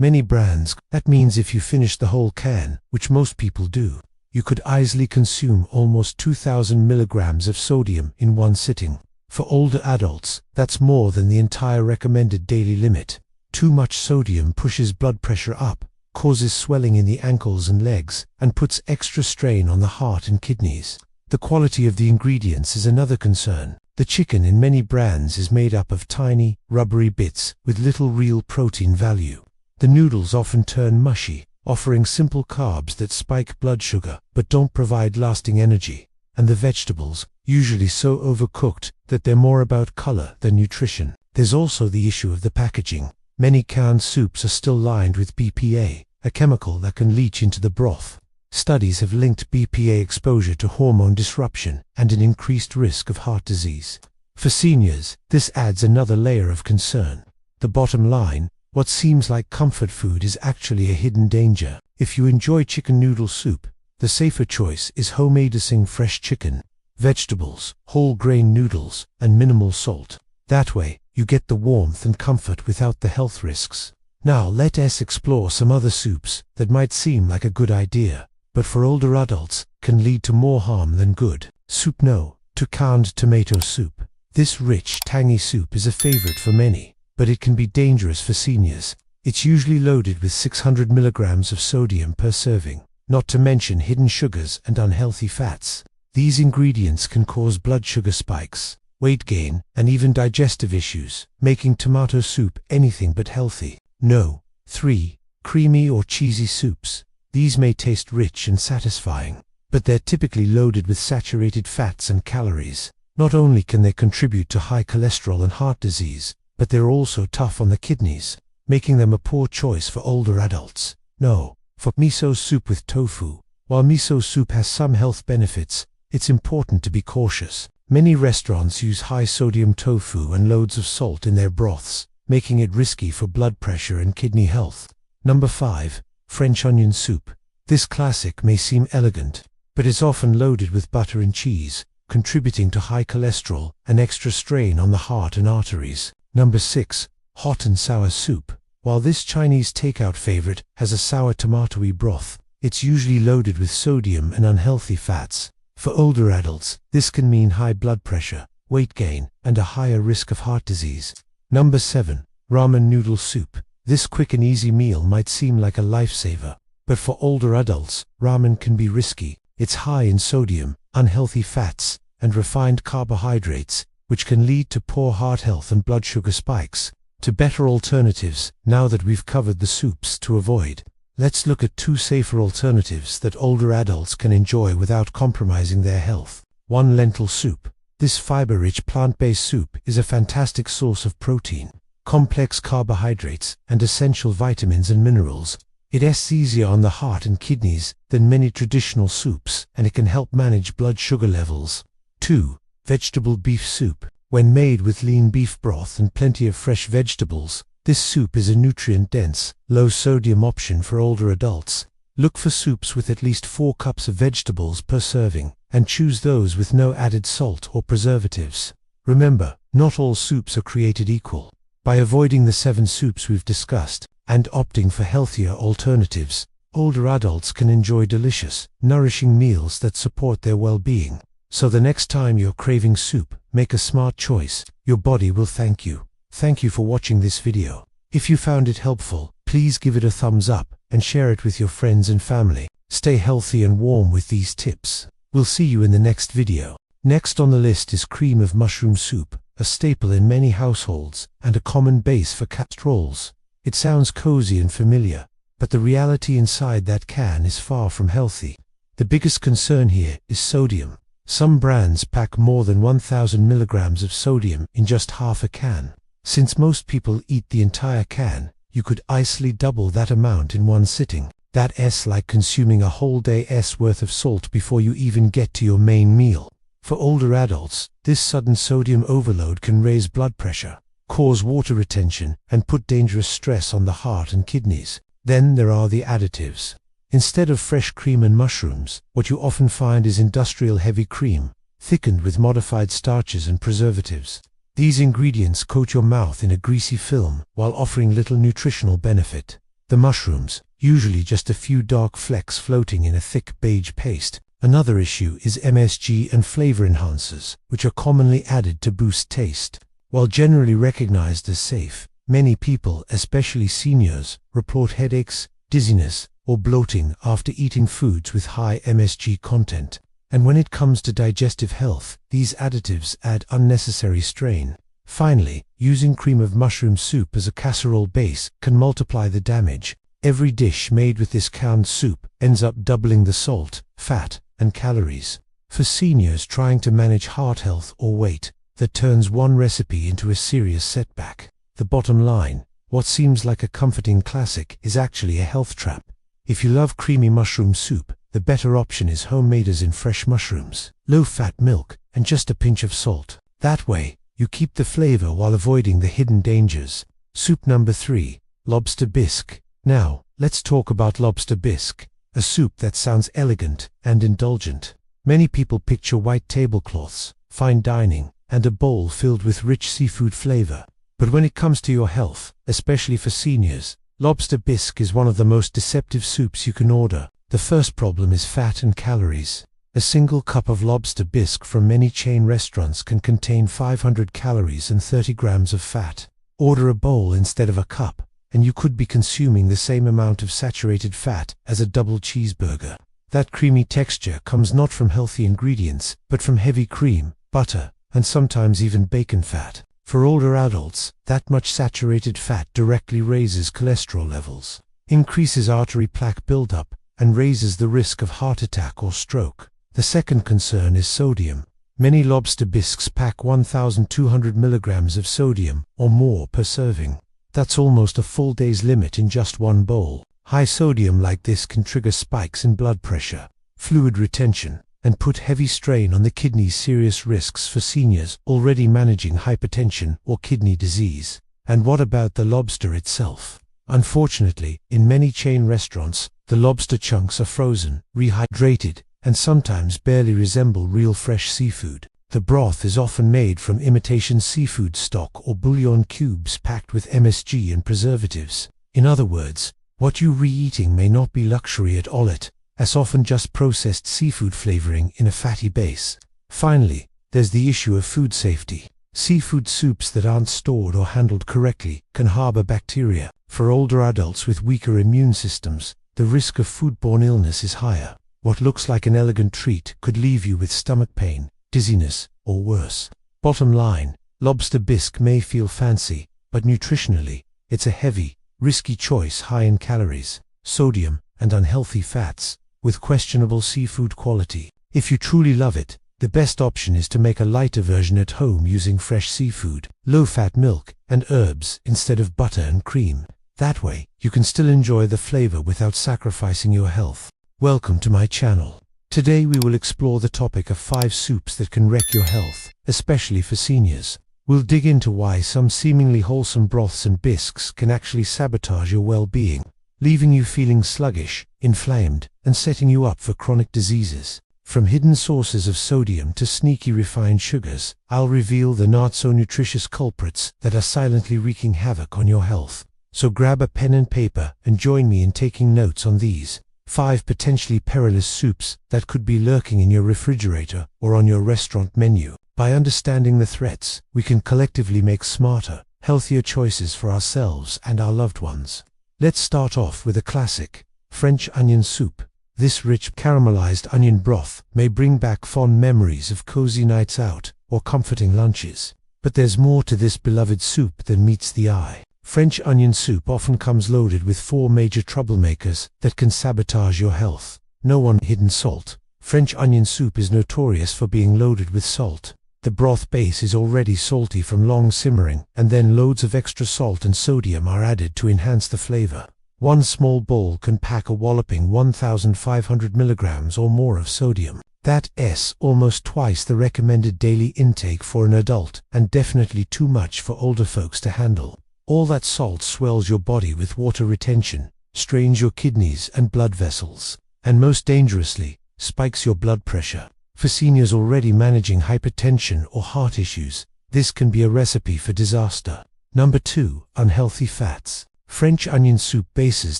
Many brands, that means if you finish the whole can, which most people do, you could easily consume almost 2,000 milligrams of sodium in one sitting. For older adults, that's more than the entire recommended daily limit. Too much sodium pushes blood pressure up, causes swelling in the ankles and legs, and puts extra strain on the heart and kidneys. The quality of the ingredients is another concern. The chicken in many brands is made up of tiny, rubbery bits with little real protein value. The noodles often turn mushy, offering simple carbs that spike blood sugar but don't provide lasting energy. And the vegetables, usually so overcooked that they're more about color than nutrition. There's also the issue of the packaging. Many canned soups are still lined with BPA, a chemical that can leach into the broth. Studies have linked BPA exposure to hormone disruption and an increased risk of heart disease. For seniors, this adds another layer of concern. The bottom line, what seems like comfort food is actually a hidden danger. If you enjoy chicken noodle soup, the safer choice is homemade fresh chicken, vegetables, whole grain noodles, and minimal salt. That way, you get the warmth and comfort without the health risks. Now let us explore some other soups that might seem like a good idea, but for older adults, can lead to more harm than good. Soup No. to canned tomato soup. This rich, tangy soup is a favorite for many, but it can be dangerous for seniors. It's usually loaded with 600 milligrams of sodium per serving, not to mention hidden sugars and unhealthy fats. These ingredients can cause blood sugar spikes, weight gain, and even digestive issues, making tomato soup anything but healthy. No. 3. Creamy or cheesy soups. These may taste rich and satisfying, but they're typically loaded with saturated fats and calories. Not only can they contribute to high cholesterol and heart disease, but they're also tough on the kidneys, making them a poor choice for older adults. No. For miso soup with tofu. While miso soup has some health benefits, it's important to be cautious. Many restaurants use high sodium tofu and loads of salt in their broths, making it risky for blood pressure and kidney health. Number 5. French onion soup. This classic may seem elegant, but it's often loaded with butter and cheese, contributing to high cholesterol and extra strain on the heart and arteries. Number 6. Hot and sour soup. While this Chinese takeout favorite has a sour tomatoey broth, it's usually loaded with sodium and unhealthy fats. For older adults, this can mean high blood pressure, weight gain, and a higher risk of heart disease. Number 7. Ramen noodle soup. This quick and easy meal might seem like a lifesaver, but for older adults, ramen can be risky. It's high in sodium, unhealthy fats, and refined carbohydrates, which can lead to poor heart health and blood sugar spikes. To better alternatives, now that we've covered the soups to avoid, let's look at 2 safer alternatives that older adults can enjoy without compromising their health. 1. Lentil soup. This fiber-rich plant-based soup is a fantastic source of protein, complex carbohydrates, and essential vitamins and minerals. It's easier on the heart and kidneys than many traditional soups, and it can help manage blood sugar levels. 2. Vegetable beef soup. When made with lean beef broth and plenty of fresh vegetables, this soup is a nutrient-dense, low-sodium option for older adults. Look for soups with at least 4 cups of vegetables per serving, and choose those with no added salt or preservatives. Remember, not all soups are created equal. By avoiding the 7 soups we've discussed, and opting for healthier alternatives, older adults can enjoy delicious, nourishing meals that support their well-being. So the next time you're craving soup, make a smart choice. Your body will thank you. Thank you for watching this video. If you found it helpful, please give it a thumbs up and share it with your friends and family. Stay healthy and warm with these tips. We'll see you in the next video. Next on the list is cream of mushroom soup, a staple in many households and a common base for casseroles. It sounds cozy and familiar, but the reality inside that can is far from healthy. The biggest concern here is sodium. Some brands pack more than 1,000 milligrams of sodium in just half a can. Since most people eat the entire can, you could easily double that amount in one sitting. That's like consuming a whole day's worth of salt before you even get to your main meal. For older adults, this sudden sodium overload can raise blood pressure, cause water retention, and put dangerous stress on the heart and kidneys. Then there are the additives. Instead of fresh cream and mushrooms, what you often find is industrial heavy cream, thickened with modified starches and preservatives. These ingredients coat your mouth in a greasy film while offering little nutritional benefit. The mushrooms, usually just a few dark flecks floating in a thick beige paste. Another issue is MSG and flavor enhancers, which are commonly added to boost taste. While generally recognized as safe, many people, especially seniors, report headaches, dizziness, or bloating after eating foods with high MSG content. And when it comes to digestive health, these additives add unnecessary strain. Finally, using cream of mushroom soup as a casserole base can multiply the damage. Every dish made with this canned soup ends up doubling the salt, fat, and calories. For seniors trying to manage heart health or weight, that turns one recipe into a serious setback. The bottom line, what seems like a comforting classic is actually a health trap. If you love creamy mushroom soup, the better option is homemade as in fresh mushrooms, low-fat milk, and just a pinch of salt. That way, you keep the flavor while avoiding the hidden dangers. Soup number 3, lobster bisque. Now, let's talk about lobster bisque, a soup that sounds elegant and indulgent. Many people picture white tablecloths, fine dining, and a bowl filled with rich seafood flavor. But when it comes to your health, especially for seniors, lobster bisque is one of the most deceptive soups you can order. The first problem is fat and calories. A single cup of lobster bisque from many chain restaurants can contain 500 calories and 30 grams of fat. Order a bowl instead of a cup, and you could be consuming the same amount of saturated fat as a double cheeseburger. That creamy texture comes not from healthy ingredients, but from heavy cream, butter, and sometimes even bacon fat. For older adults, that much saturated fat directly raises cholesterol levels, increases artery plaque buildup, and raises the risk of heart attack or stroke. The second concern is sodium. Many lobster bisques pack 1,200 milligrams of sodium or more per serving. That's almost a full day's limit in just one bowl. High sodium like this can trigger spikes in blood pressure, fluid retention, and put heavy strain on the kidneys. Serious risks for seniors already managing hypertension or kidney disease. And what about the lobster itself? Unfortunately, in many chain restaurants, the lobster chunks are frozen, rehydrated, and sometimes barely resemble real fresh seafood. The broth is often made from imitation seafood stock or bouillon cubes packed with MSG and preservatives. In other words, what you're re-eating may not be luxury at all, as often just processed seafood flavoring in a fatty base. Finally, there's the issue of food safety. Seafood soups that aren't stored or handled correctly can harbor bacteria. For older adults with weaker immune systems, the risk of foodborne illness is higher. What looks like an elegant treat could leave you with stomach pain, dizziness, or worse. Bottom line, lobster bisque may feel fancy, but nutritionally, it's a heavy, risky choice high in calories, sodium, and unhealthy fats, with questionable seafood quality. If you truly love it, the best option is to make a lighter version at home using fresh seafood, low-fat milk, and herbs instead of butter and cream. That way, you can still enjoy the flavor without sacrificing your health. Welcome to my channel. Today we will explore the topic of 5 soups that can wreck your health, especially for seniors. We'll dig into why some seemingly wholesome broths and bisques can actually sabotage your well-being, leaving you feeling sluggish, inflamed, and setting you up for chronic diseases. From hidden sources of sodium to sneaky refined sugars, I'll reveal the not-so-nutritious culprits that are silently wreaking havoc on your health. So grab a pen and paper and join me in taking notes on these 5 potentially perilous soups that could be lurking in your refrigerator or on your restaurant menu. By understanding the threats, we can collectively make smarter, healthier choices for ourselves and our loved ones. Let's start off with a classic, French onion soup. This rich caramelized onion broth may bring back fond memories of cozy nights out or comforting lunches. But there's more to this beloved soup than meets the eye. French onion soup often comes loaded with 4 major troublemakers that can sabotage your health. No one hidden salt. French onion soup is notorious for being loaded with salt. The broth base is already salty from long simmering, and then loads of extra salt and sodium are added to enhance the flavor. One small bowl can pack a walloping 1,500 milligrams or more of sodium. That's almost twice the recommended daily intake for an adult, and definitely too much for older folks to handle. All that salt swells your body with water retention, strains your kidneys and blood vessels, and most dangerously, spikes your blood pressure. For seniors already managing hypertension or heart issues, this can be a recipe for disaster. Number 2. Unhealthy fats. French onion soup bases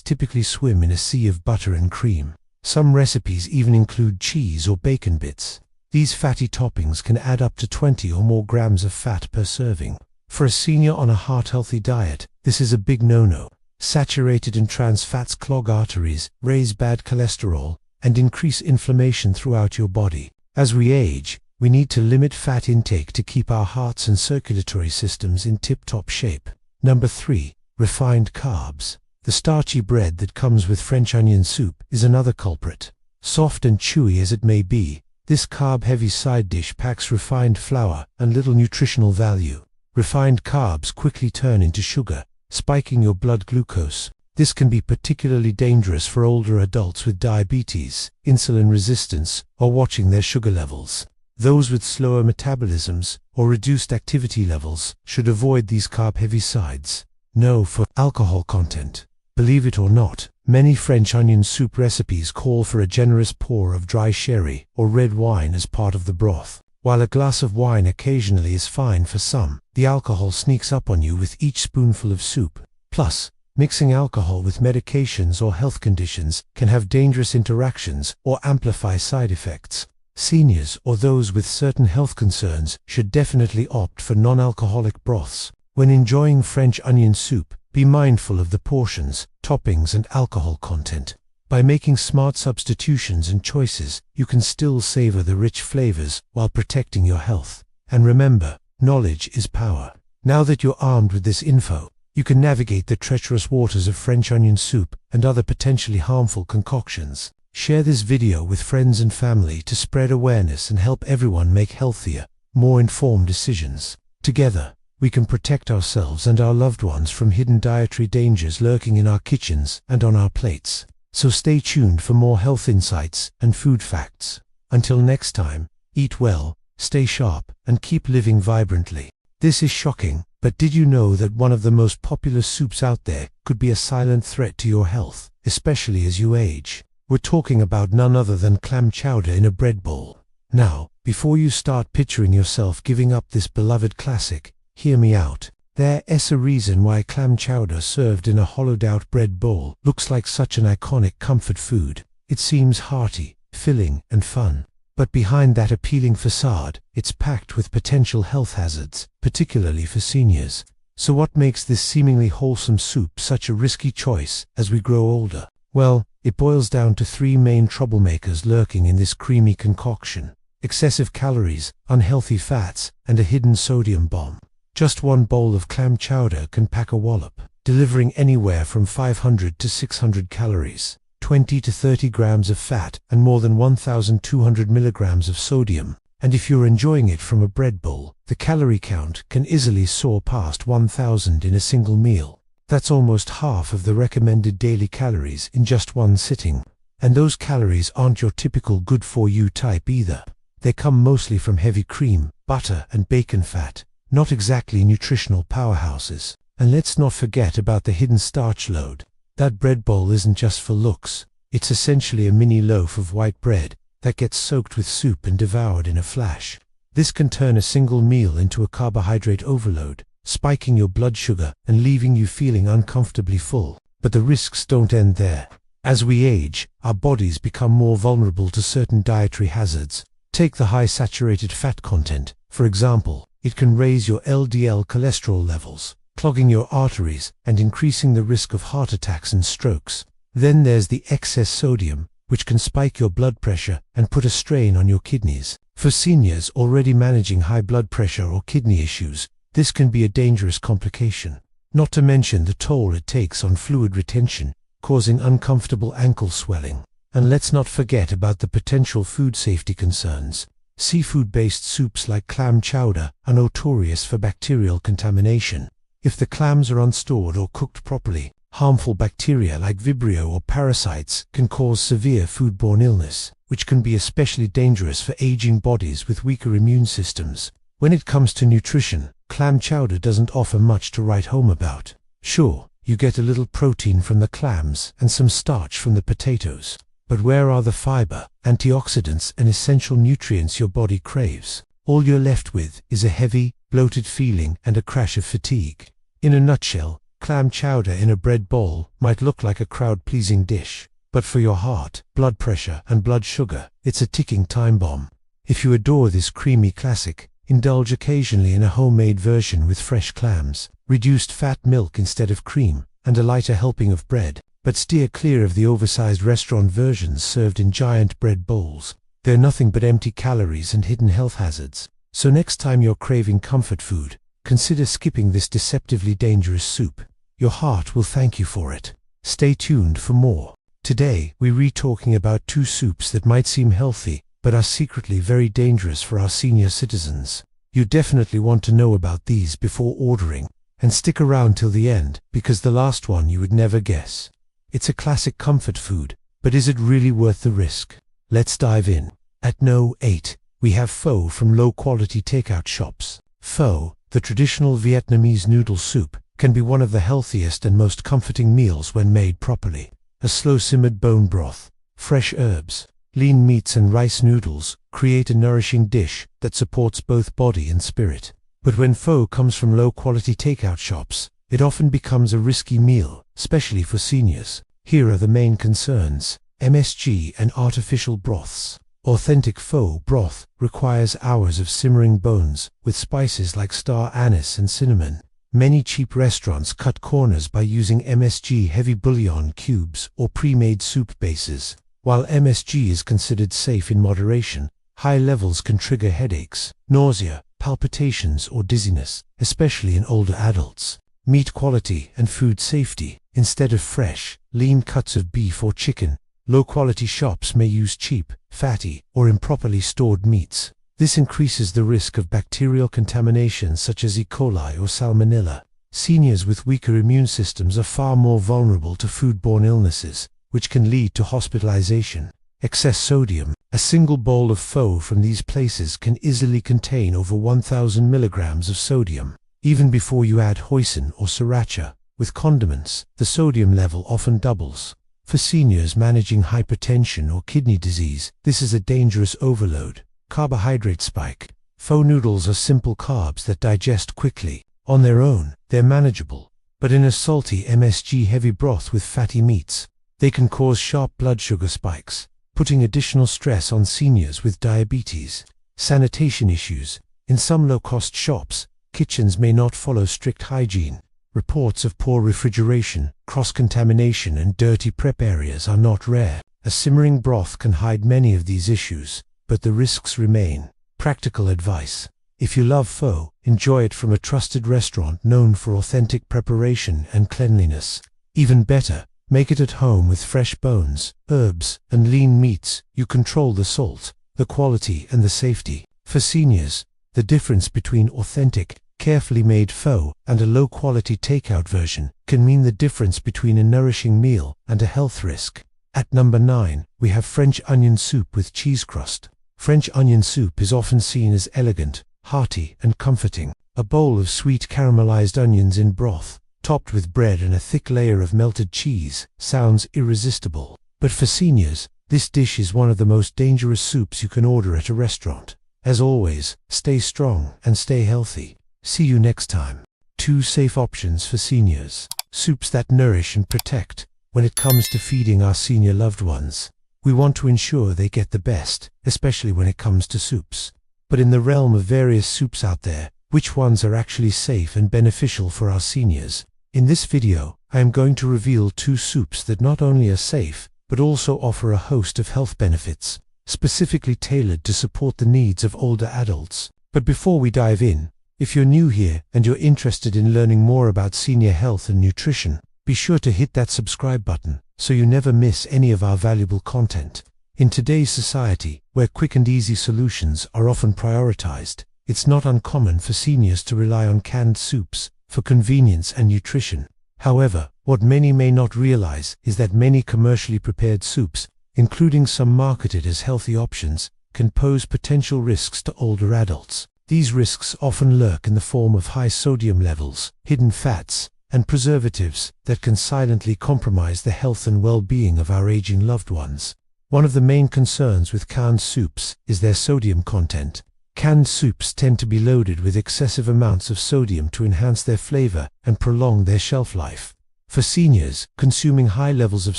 typically swim in a sea of butter and cream. Some recipes even include cheese or bacon bits. These fatty toppings can add up to 20 or more grams of fat per serving. For a senior on a heart-healthy diet, this is a big no-no. Saturated and trans fats clog arteries, raise bad cholesterol, and increase inflammation throughout your body. As we age, we need to limit fat intake to keep our hearts and circulatory systems in tip-top shape. Number 3. Refined carbs. The starchy bread that comes with French onion soup is another culprit. Soft and chewy as it may be, this carb-heavy side dish packs refined flour and little nutritional value. Refined carbs quickly turn into sugar, spiking your blood glucose. This can be particularly dangerous for older adults with diabetes, insulin resistance, or watching their sugar levels. Those with slower metabolisms or reduced activity levels should avoid these carb-heavy sides. No for alcohol content. Believe it or not, many French onion soup recipes call for a generous pour of dry sherry or red wine as part of the broth. While a glass of wine occasionally is fine for some, the alcohol sneaks up on you with each spoonful of soup. Plus, mixing alcohol with medications or health conditions can have dangerous interactions or amplify side effects. Seniors or those with certain health concerns should definitely opt for non-alcoholic broths. When enjoying French onion soup, be mindful of the portions, toppings, and alcohol content. By making smart substitutions and choices, you can still savor the rich flavors while protecting your health. And remember, knowledge is power. Now that you're armed with this info, you can navigate the treacherous waters of French onion soup and other potentially harmful concoctions. Share this video with friends and family to spread awareness and help everyone make healthier, more informed decisions. Together, we can protect ourselves and our loved ones from hidden dietary dangers lurking in our kitchens and on our plates. So stay tuned for more health insights and food facts. Until next time, eat well, stay sharp, and keep living vibrantly. This is shocking, but did you know that one of the most popular soups out there could be a silent threat to your health, especially as you age? We're talking about none other than clam chowder in a bread bowl. Now, before you start picturing yourself giving up this beloved classic, hear me out. There's a reason why clam chowder served in a hollowed-out bread bowl looks like such an iconic comfort food. It seems hearty, filling, and fun. But behind that appealing facade, it's packed with potential health hazards, particularly for seniors. So what makes this seemingly wholesome soup such a risky choice as we grow older? Well, it boils down to 3 main troublemakers lurking in this creamy concoction: excessive calories, unhealthy fats, and a hidden sodium bomb. Just one bowl of clam chowder can pack a wallop, delivering anywhere from 500 to 600 calories, 20 to 30 grams of fat, and more than 1,200 milligrams of sodium. And if you're enjoying it from a bread bowl, the calorie count can easily soar past 1,000 in a single meal. That's almost half of the recommended daily calories in just one sitting. And those calories aren't your typical good-for-you type either. They come mostly from heavy cream, butter, and bacon fat. Not exactly nutritional powerhouses. And let's not forget about the hidden starch load. That bread bowl isn't just for looks. It's essentially a mini loaf of white bread that gets soaked with soup and devoured in a flash. This can turn a single meal into a carbohydrate overload, spiking your blood sugar and leaving you feeling uncomfortably full. But the risks don't end there. As we age, our bodies become more vulnerable to certain dietary hazards. Take the high saturated fat content, for example. It can raise your LDL cholesterol levels, clogging your arteries and increasing the risk of heart attacks and strokes. Then there's the excess sodium, which can spike your blood pressure and put a strain on your kidneys. For seniors already managing high blood pressure or kidney issues, this can be a dangerous complication. Not to mention the toll it takes on fluid retention, causing uncomfortable ankle swelling. And let's not forget about the potential food safety concerns. Seafood-based soups like clam chowder are notorious for bacterial contamination. If the clams are unstored or cooked properly, harmful bacteria like Vibrio or parasites can cause severe foodborne illness, which can be especially dangerous for aging bodies with weaker immune systems. When it comes to nutrition, clam chowder doesn't offer much to write home about. Sure, you get a little protein from the clams and some starch from the potatoes. But where are the fiber, antioxidants, and essential nutrients your body craves? All you're left with is a heavy, bloated feeling and a crash of fatigue. In a nutshell, clam chowder in a bread bowl might look like a crowd-pleasing dish, but for your heart, blood pressure, and blood sugar, it's a ticking time bomb. If you adore this creamy classic, indulge occasionally in a homemade version with fresh clams, reduced fat milk instead of cream, and a lighter helping of bread, but steer clear of the oversized restaurant versions served in giant bread bowls. They're nothing but empty calories and hidden health hazards. So next time you're craving comfort food, consider skipping this deceptively dangerous soup. Your heart will thank you for it. Stay tuned for more. Today, we're talking about two soups that might seem healthy, but are secretly very dangerous for our senior citizens. You definitely want to know about these before ordering, and stick around till the end, because the last one you would never guess. It's a classic comfort food, but is it really worth the risk? Let's dive in. At No. 8, we have pho from low-quality takeout shops. Pho, the traditional Vietnamese noodle soup, can be one of the healthiest and most comforting meals when made properly. A slow-simmered bone broth, fresh herbs, lean meats and rice noodles create a nourishing dish that supports both body and spirit. But when pho comes from low-quality takeout shops, it often becomes a risky meal, especially for seniors. Here are the main concerns: MSG and artificial broths. Authentic pho broth requires hours of simmering bones with spices like star anise and cinnamon. Many cheap restaurants cut corners by using MSG-heavy bouillon cubes or pre-made soup bases. While MSG is considered safe in moderation, high levels can trigger headaches, nausea, palpitations, or dizziness, especially in older adults. Meat quality and food safety. Instead of fresh, lean cuts of beef or chicken, low-quality shops may use cheap, fatty, or improperly stored meats. This increases the risk of bacterial contamination such as E. coli or salmonella. Seniors with weaker immune systems are far more vulnerable to foodborne illnesses, which can lead to hospitalization. Excess sodium. A single bowl of pho from these places can easily contain over 1,000 milligrams of sodium. Even before you add hoisin or sriracha, with condiments, the sodium level often doubles. For seniors managing hypertension or kidney disease, this is a dangerous overload. Carbohydrate spike. Pho noodles are simple carbs that digest quickly. On their own, they're manageable. But in a salty MSG-heavy broth with fatty meats, they can cause sharp blood sugar spikes, putting additional stress on seniors with diabetes. Sanitation issues. In some low-cost shops, kitchens may not follow strict hygiene. Reports of poor refrigeration, cross-contamination, and dirty prep areas are not rare. A simmering broth can hide many of these issues, but the risks remain. Practical advice. If you love pho, enjoy it from a trusted restaurant known for authentic preparation and cleanliness. Even better, make it at home with fresh bones, herbs, and lean meats. You control the salt, the quality, and the safety. For seniors, the difference between authentic, carefully made pho and a low-quality takeout version can mean the difference between a nourishing meal and a health risk. At number 9, we have French onion soup with cheese crust. French onion soup is often seen as elegant, hearty, and comforting. A bowl of sweet caramelized onions in broth, topped with bread and a thick layer of melted cheese, sounds irresistible. But for seniors, this dish is one of the most dangerous soups you can order at a restaurant. As always, stay strong and stay healthy. See you next time. 2 safe options for seniors. Soups that nourish and protect. When it comes to feeding our senior loved ones, we want to ensure they get the best, especially when it comes to soups. But in the realm of various soups out there, which ones are actually safe and beneficial for our seniors? In this video, I am going to reveal 2 soups that not only are safe, but also offer a host of health benefits, specifically tailored to support the needs of older adults. But before we dive in, if you're new here and you're interested in learning more about senior health and nutrition, be sure to hit that subscribe button so you never miss any of our valuable content. In today's society, where quick and easy solutions are often prioritized, it's not uncommon for seniors to rely on canned soups for convenience and nutrition. However, what many may not realize is that many commercially prepared soups, including some marketed as healthy options, can pose potential risks to older adults. These risks often lurk in the form of high sodium levels, hidden fats, and preservatives that can silently compromise the health and well-being of our aging loved ones. One of the main concerns with canned soups is their sodium content. Canned soups tend to be loaded with excessive amounts of sodium to enhance their flavor and prolong their shelf life. For seniors, consuming high levels of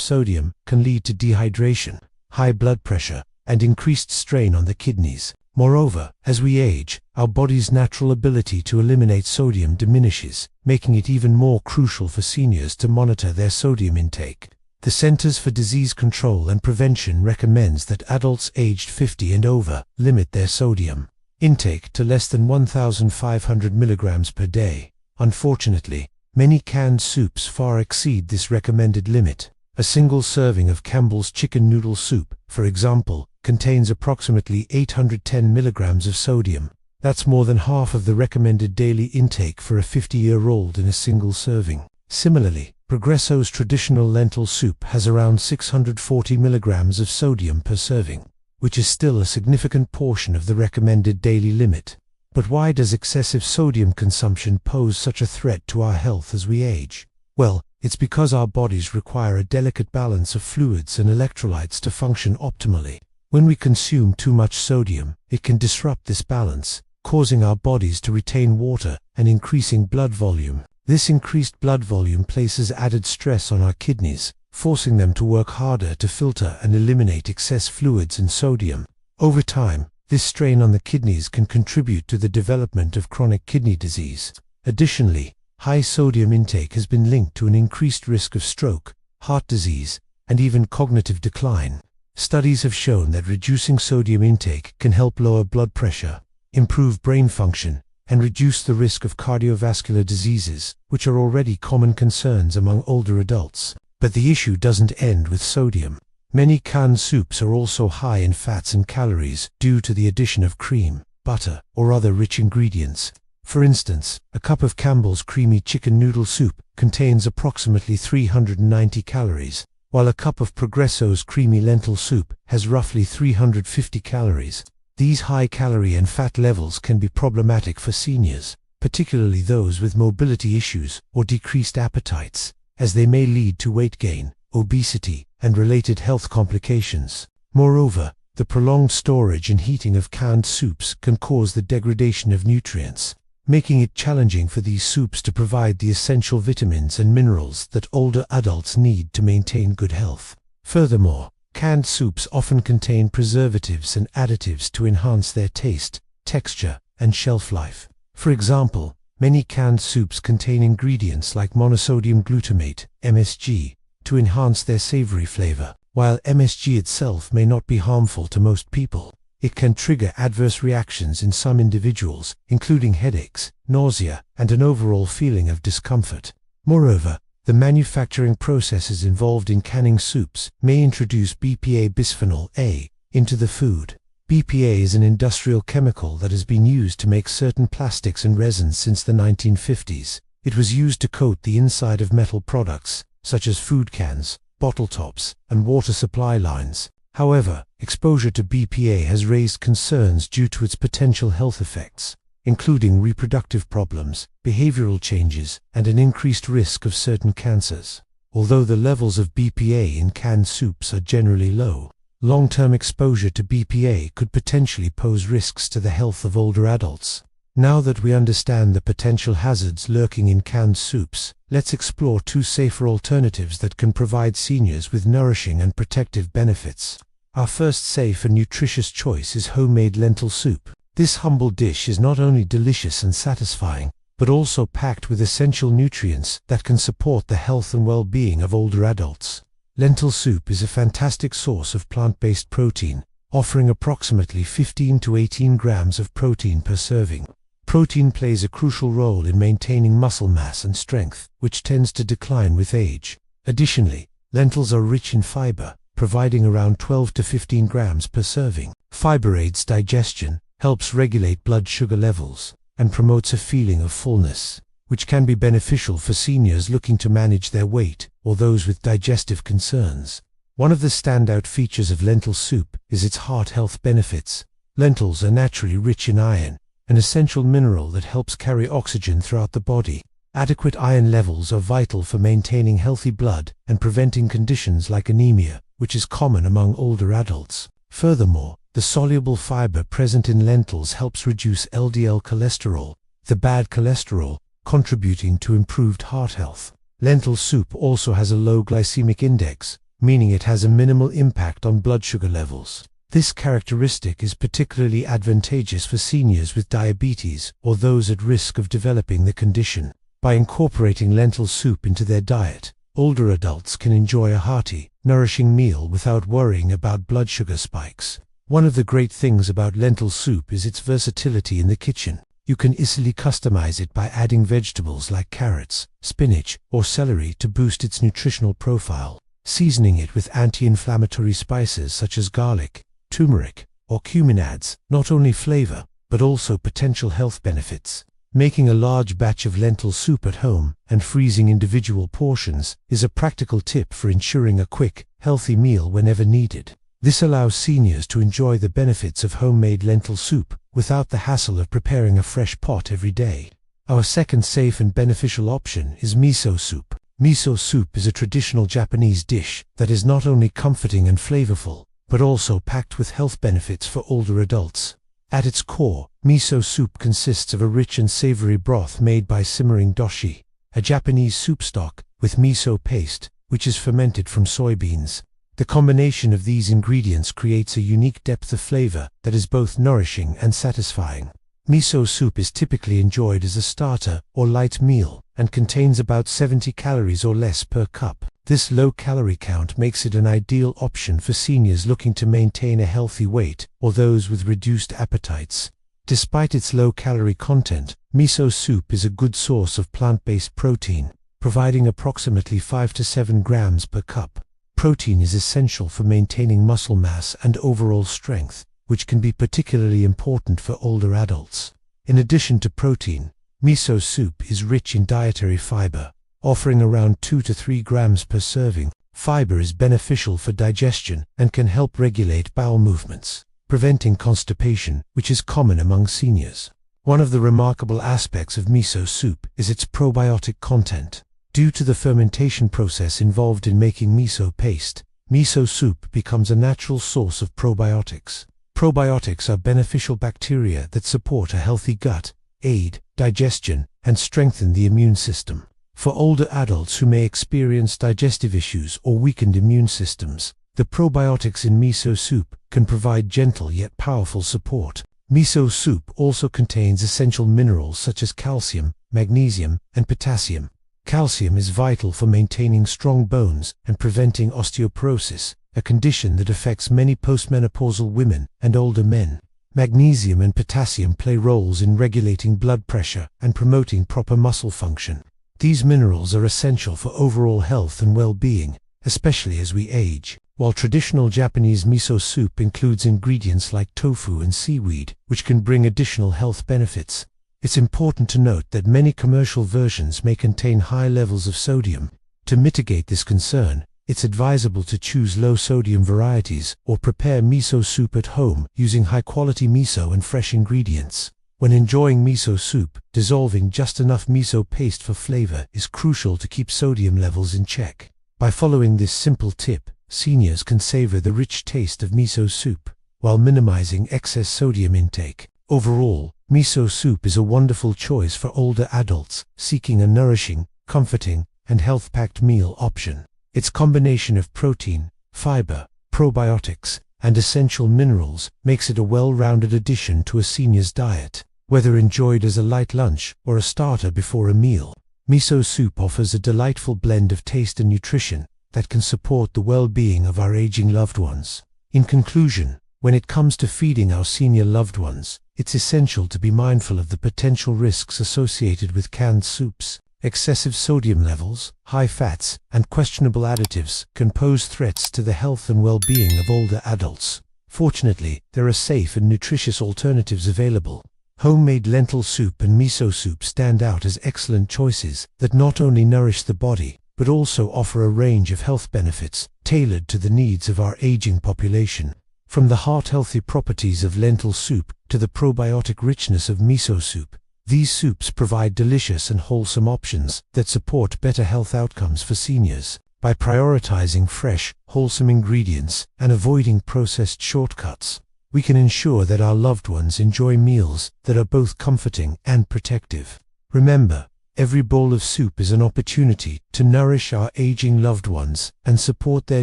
sodium can lead to dehydration, high blood pressure, and increased strain on the kidneys. Moreover, as we age, our body's natural ability to eliminate sodium diminishes, making it even more crucial for seniors to monitor their sodium intake. The Centers for Disease Control and Prevention recommends that adults aged 50 and over limit their sodium intake to less than 1,500 milligrams per day. Unfortunately, many canned soups far exceed this recommended limit. A single serving of Campbell's chicken noodle soup, for example, contains approximately 810 milligrams of sodium. That's more than half of the recommended daily intake for a 50-year-old in a single serving. Similarly, Progresso's traditional lentil soup has around 640 milligrams of sodium per serving, which is still a significant portion of the recommended daily limit. But why does excessive sodium consumption pose such a threat to our health as we age? Well, it's because our bodies require a delicate balance of fluids and electrolytes to function optimally. When we consume too much sodium, it can disrupt this balance, causing our bodies to retain water and increasing blood volume. This increased blood volume places added stress on our kidneys, forcing them to work harder to filter and eliminate excess fluids and sodium. Over time, this strain on the kidneys can contribute to the development of chronic kidney disease. Additionally, high sodium intake has been linked to an increased risk of stroke, heart disease, and even cognitive decline. Studies have shown that reducing sodium intake can help lower blood pressure, improve brain function, and reduce the risk of cardiovascular diseases, which are already common concerns among older adults. But the issue doesn't end with sodium. Many canned soups are also high in fats and calories due to the addition of cream, butter, or other rich ingredients. For instance, a cup of Campbell's creamy chicken noodle soup contains approximately 390 calories, while a cup of Progresso's creamy lentil soup has roughly 350 calories. These high calorie and fat levels can be problematic for seniors, particularly those with mobility issues or decreased appetites, as they may lead to weight gain, obesity, and related health complications. Moreover, the prolonged storage and heating of canned soups can cause the degradation of nutrients, making it challenging for these soups to provide the essential vitamins and minerals that older adults need to maintain good health. Furthermore, canned soups often contain preservatives and additives to enhance their taste, texture, and shelf life. For example, many canned soups contain ingredients like monosodium glutamate, MSG, to enhance their savory flavor. While MSG itself may not be harmful to most people, it can trigger adverse reactions in some individuals, including headaches, nausea, and an overall feeling of discomfort. Moreover, the manufacturing processes involved in canning soups may introduce BPA bisphenol A into the food. BPA is an industrial chemical that has been used to make certain plastics and resins since the 1950s. It was used to coat the inside of metal products, such as food cans, bottle tops, and water supply lines. However, exposure to BPA has raised concerns due to its potential health effects, including reproductive problems, behavioral changes, and an increased risk of certain cancers. Although the levels of BPA in canned soups are generally low, long-term exposure to BPA could potentially pose risks to the health of older adults. Now that we understand the potential hazards lurking in canned soups, let's explore two safer alternatives that can provide seniors with nourishing and protective benefits. Our first safe and nutritious choice is homemade lentil soup. This humble dish is not only delicious and satisfying, but also packed with essential nutrients that can support the health and well-being of older adults. Lentil soup is a fantastic source of plant-based protein, offering approximately 15 to 18 grams of protein per serving. Protein plays a crucial role in maintaining muscle mass and strength, which tends to decline with age. Additionally, lentils are rich in fiber, providing around 12 to 15 grams per serving. Fiber aids digestion, helps regulate blood sugar levels, and promotes a feeling of fullness, which can be beneficial for seniors looking to manage their weight or those with digestive concerns. One of the standout features of lentil soup is its heart health benefits. Lentils are naturally rich in iron, an essential mineral that helps carry oxygen throughout the body. Adequate iron levels are vital for maintaining healthy blood and preventing conditions like anemia, which is common among older adults. Furthermore, The soluble fiber present in lentils helps reduce LDL cholesterol, the bad cholesterol, contributing to improved heart health. Lentil soup also has a low glycemic index, meaning it has a minimal impact on blood sugar levels. This characteristic is particularly advantageous for seniors with diabetes or those at risk of developing the condition. By incorporating lentil soup into their diet, older adults can enjoy a hearty, nourishing meal without worrying about blood sugar spikes. One of the great things about lentil soup is its versatility in the kitchen. You can easily customize it by adding vegetables like carrots, spinach, or celery to boost its nutritional profile, seasoning it with anti-inflammatory spices such as garlic, turmeric, or cumin adds not only flavor, but also potential health benefits. Making a large batch of lentil soup at home and freezing individual portions is a practical tip for ensuring a quick, healthy meal whenever needed. This allows seniors to enjoy the benefits of homemade lentil soup without the hassle of preparing a fresh pot every day. Our second safe and beneficial option is miso soup. Miso soup is a traditional Japanese dish that is not only comforting and flavorful, but also packed with health benefits for older adults. At its core, miso soup consists of a rich and savory broth made by simmering dashi, a Japanese soup stock, with miso paste, which is fermented from soybeans. The combination of these ingredients creates a unique depth of flavor that is both nourishing and satisfying. Miso soup is typically enjoyed as a starter or light meal and contains about 70 calories or less per cup. This low calorie count makes it an ideal option for seniors looking to maintain a healthy weight or those with reduced appetites. Despite its low calorie content, miso soup is a good source of plant-based protein, providing approximately 5 to 7 grams per cup. Protein is essential for maintaining muscle mass and overall strength, which can be particularly important for older adults. In addition to protein, miso soup is rich in dietary fiber, offering around 2 to 3 grams per serving. Fiber is beneficial for digestion and can help regulate bowel movements, preventing constipation, which is common among seniors. One of the remarkable aspects of miso soup is its probiotic content. Due to the fermentation process involved in making miso paste, miso soup becomes a natural source of probiotics. Probiotics are beneficial bacteria that support a healthy gut, aid digestion, and strengthen the immune system. For older adults who may experience digestive issues or weakened immune systems, the probiotics in miso soup can provide gentle yet powerful support. Miso soup also contains essential minerals such as calcium, magnesium, and potassium. Calcium is vital for maintaining strong bones and preventing osteoporosis, a condition that affects many postmenopausal women and older men. Magnesium and potassium play roles in regulating blood pressure and promoting proper muscle function. These minerals are essential for overall health and well-being, especially as we age. While traditional Japanese miso soup includes ingredients like tofu and seaweed, which can bring additional health benefits, it's important to note that many commercial versions may contain high levels of sodium. To mitigate this concern, it's advisable to choose low-sodium varieties or prepare miso soup at home using high-quality miso and fresh ingredients. When enjoying miso soup, dissolving just enough miso paste for flavor is crucial to keep sodium levels in check. By following this simple tip, seniors can savor the rich taste of miso soup while minimizing excess sodium intake. Overall, miso soup is a wonderful choice for older adults seeking a nourishing, comforting, and health-packed meal option. Its combination of protein, fiber, probiotics, and essential minerals makes it a well-rounded addition to a senior's diet. Whether enjoyed as a light lunch or a starter before a meal, miso soup offers a delightful blend of taste and nutrition that can support the well-being of our aging loved ones. In conclusion, when it comes to feeding our senior loved ones, it's essential to be mindful of the potential risks associated with canned soups. Excessive sodium levels, high fats, and questionable additives can pose threats to the health and well-being of older adults. Fortunately, there are safe and nutritious alternatives available. Homemade lentil soup and miso soup stand out as excellent choices that not only nourish the body, but also offer a range of health benefits tailored to the needs of our aging population. From the heart-healthy properties of lentil soup to the probiotic richness of miso soup, these soups provide delicious and wholesome options that support better health outcomes for seniors. By prioritizing fresh, wholesome ingredients and avoiding processed shortcuts, we can ensure that our loved ones enjoy meals that are both comforting and protective. Remember, every bowl of soup is an opportunity to nourish our aging loved ones and support their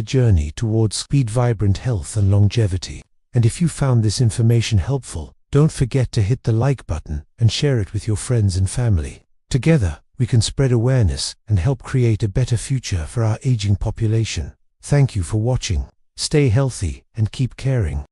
journey towards vibrant health and longevity. And if you found this information helpful, don't forget to hit the like button and share it with your friends and family. Together, we can spread awareness and help create a better future for our aging population. Thank you for watching. Stay healthy and keep caring.